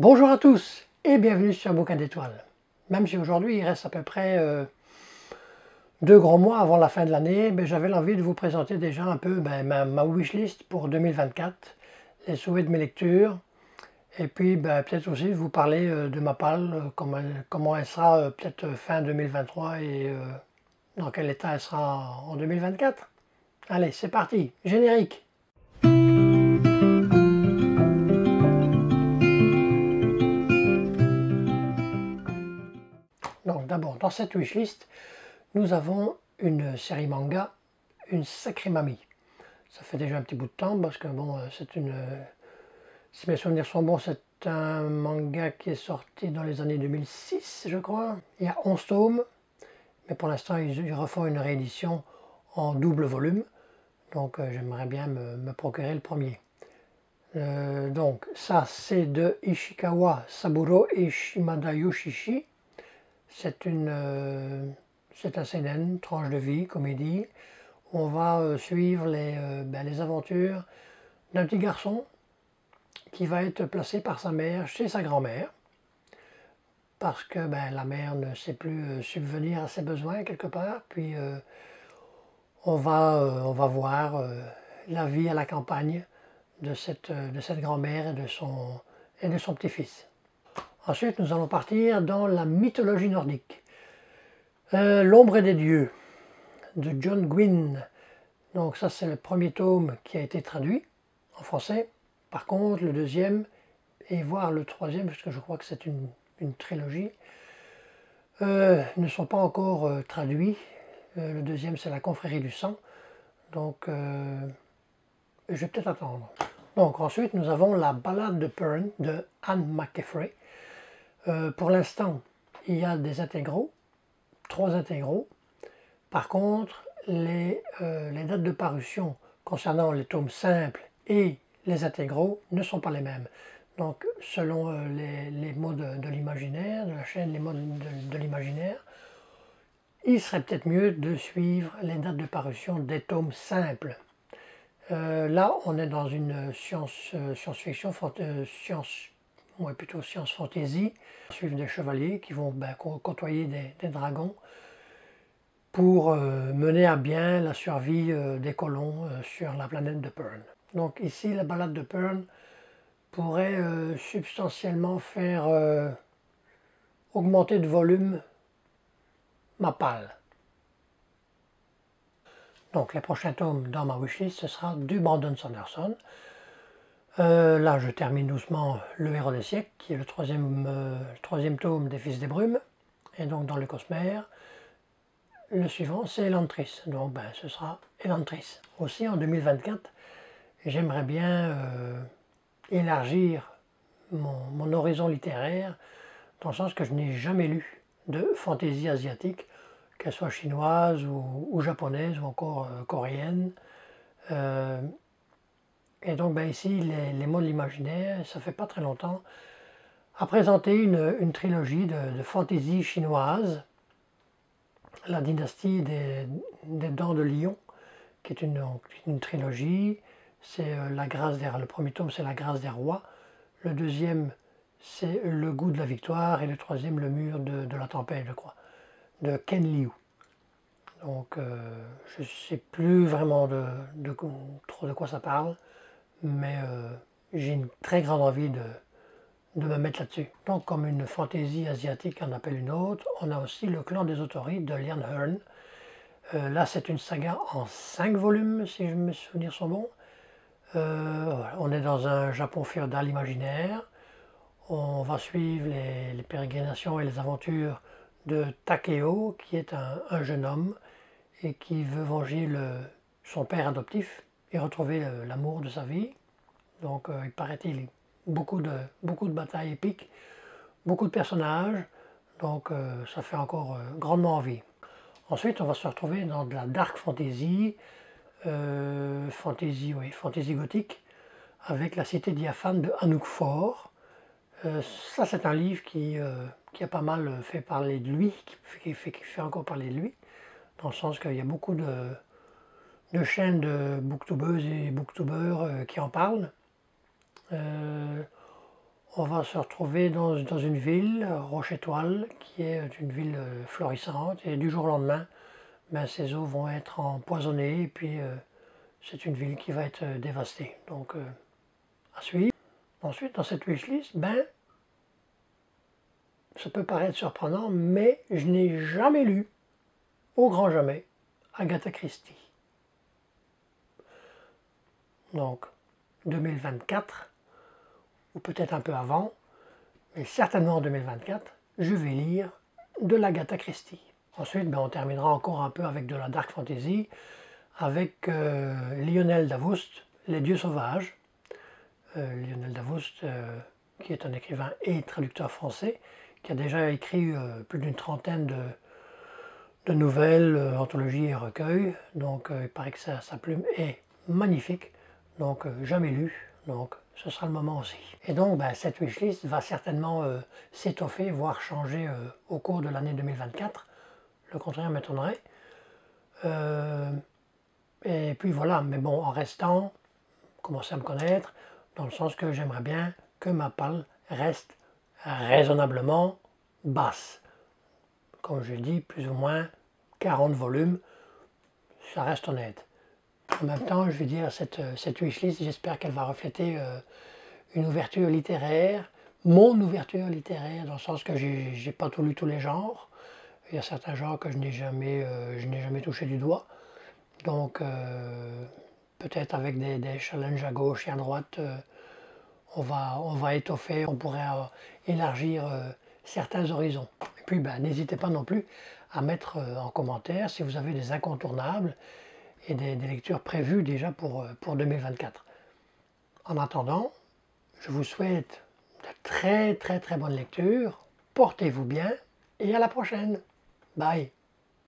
Bonjour à tous et bienvenue sur Bouquin d'étoiles. Même si aujourd'hui il reste à peu près 2 grands mois avant la fin de l'année, j'avais l'envie de vous présenter déjà un peu ma wishlist pour 2024, les souhaits de mes lectures, et puis peut-être aussi de vous parler de ma palle, comment elle sera peut-être fin 2023 et dans quel état elle sera en 2024. Allez, c'est parti, générique! Donc d'abord, dans cette wishlist, nous avons une série manga, une sacrée mamie. Ça fait déjà un petit bout de temps parce que bon, si mes souvenirs sont bons, c'est un manga qui est sorti dans les années 2006, je crois. Il y a 11 tomes, mais pour l'instant ils refont une réédition en double volume. Donc j'aimerais bien me procurer le premier. Donc ça c'est de Ishikawa Saburo et Shimada Yoshishi. C'est un seinen, tranche de vie, comédie. On va suivre les aventures d'un petit garçon qui va être placé par sa mère chez sa grand-mère parce que la mère ne sait plus subvenir à ses besoins quelque part. Puis on va voir la vie à la campagne de cette grand-mère et de son petit-fils. Ensuite, nous allons partir dans la mythologie nordique. L'ombre des dieux de John Gwynne. Donc ça c'est le premier tome qui a été traduit en français. Par contre le deuxième et voire le troisième, parce que je crois que c'est une trilogie, ne sont pas encore traduits. Le deuxième c'est la confrérie du sang. Donc je vais peut-être attendre. Donc ensuite nous avons la ballade de Pern de Anne McCaffrey. Pour l'instant il y a des intégraux, 3 intégraux. Par contre, les dates de parution concernant les tomes simples et les intégraux ne sont pas les mêmes. Donc, selon les mots de l'imaginaire, de la chaîne Les mots de l'imaginaire, il serait peut-être mieux de suivre les dates de parution des tomes simples. Là, on est dans une science-fiction, plutôt science fantasy, suivre des chevaliers qui vont côtoyer des dragons pour mener à bien la survie des colons sur la planète de Pern. Donc ici, la ballade de Pern pourrait substantiellement faire augmenter de volume ma palle. Donc les prochains tomes dans ma wishlist, ce sera du Brandon Sanderson. Là, je termine doucement Le Héros des siècles, qui est le troisième tome des Fils des Brumes, et donc dans le Cosmère. Le suivant, c'est Elantris, donc ce sera Elantris. Aussi en 2024, j'aimerais bien élargir mon horizon littéraire, dans le sens que je n'ai jamais lu de fantaisie asiatique, qu'elle soit chinoise ou japonaise ou encore coréenne. Et donc ici, les mots de l'imaginaire, ça fait pas très longtemps, a présenté une trilogie de fantaisie chinoise, la dynastie des Dents de Lion, qui est une trilogie. C'est le premier tome, c'est La grâce des rois. Le deuxième, c'est Le goût de la victoire. Et le troisième, Le mur de la tempête, je crois, de Ken Liu. Donc, je ne sais plus vraiment trop de quoi ça parle, mais j'ai une très grande envie de me mettre là-dessus. Donc, comme une fantaisie asiatique en appelle une autre, on a aussi Le clan des autorites de Lian Hearn. Là, c'est une saga en 5 volumes, si mes souvenirs sont bons. On est dans un Japon féodal imaginaire. On va suivre les pérégrinations et les aventures de Takeo, qui est un jeune homme et qui veut venger son père adoptif et retrouver l'amour de sa vie. Donc, il paraît-il, beaucoup de batailles épiques, beaucoup de personnages. Donc, ça fait encore grandement envie. Ensuite, on va se retrouver dans de la dark fantasy, fantasy gothique, avec La Cité diaphane de Anouk Faure. Ça, c'est un livre qui a pas mal fait parler de lui, qui fait encore parler de lui, dans le sens qu'il y a beaucoup de chaînes de booktubeuses et booktubeurs qui en parlent. on va se retrouver dans une ville, Roche-Étoile, qui est une ville florissante, et du jour au lendemain, ben, ces eaux vont être empoisonnées, et puis c'est une ville qui va être dévastée. Donc, à suivre. Ensuite, dans cette wishlist, ben, ça peut paraître surprenant, mais je n'ai jamais lu, au grand jamais, Agatha Christie. Donc, 2024, ou peut-être un peu avant, mais certainement en 2024, je vais lire de l'Agatha Christie. Ensuite, ben, on terminera encore un peu avec de la dark fantasy, avec Lionel Davoust, Les Dieux Sauvages. Lionel Davoust, qui est un écrivain et traducteur français, qui a déjà écrit plus d'une trentaine de nouvelles, anthologies et recueils. Donc il paraît que sa plume est magnifique, donc jamais lu, donc ce sera le moment aussi. Et donc ben, cette wishlist va certainement s'étoffer, voire changer au cours de l'année 2024. Le contraire m'étonnerait. Et puis voilà, mais bon, en restant, commencer à me connaître, dans le sens que j'aimerais bien que ma palle reste raisonnablement basse. Comme je dis, plus ou moins 40 volumes, ça reste honnête. En même temps, je vais dire, cette wishlist, j'espère qu'elle va refléter une ouverture littéraire, mon ouverture littéraire, dans le sens que j'ai pas tout lu tous les genres. Il y a certains genres que je n'ai jamais touché du doigt. Donc, peut-être avec des challenges à gauche et à droite, on va étoffer, on pourrait élargir certains horizons. Et puis, ben, n'hésitez pas non plus à mettre en commentaire si vous avez des incontournables et des lectures prévues déjà pour 2024. En attendant, je vous souhaite de très très très bonnes lectures, portez-vous bien et à la prochaine. Bye.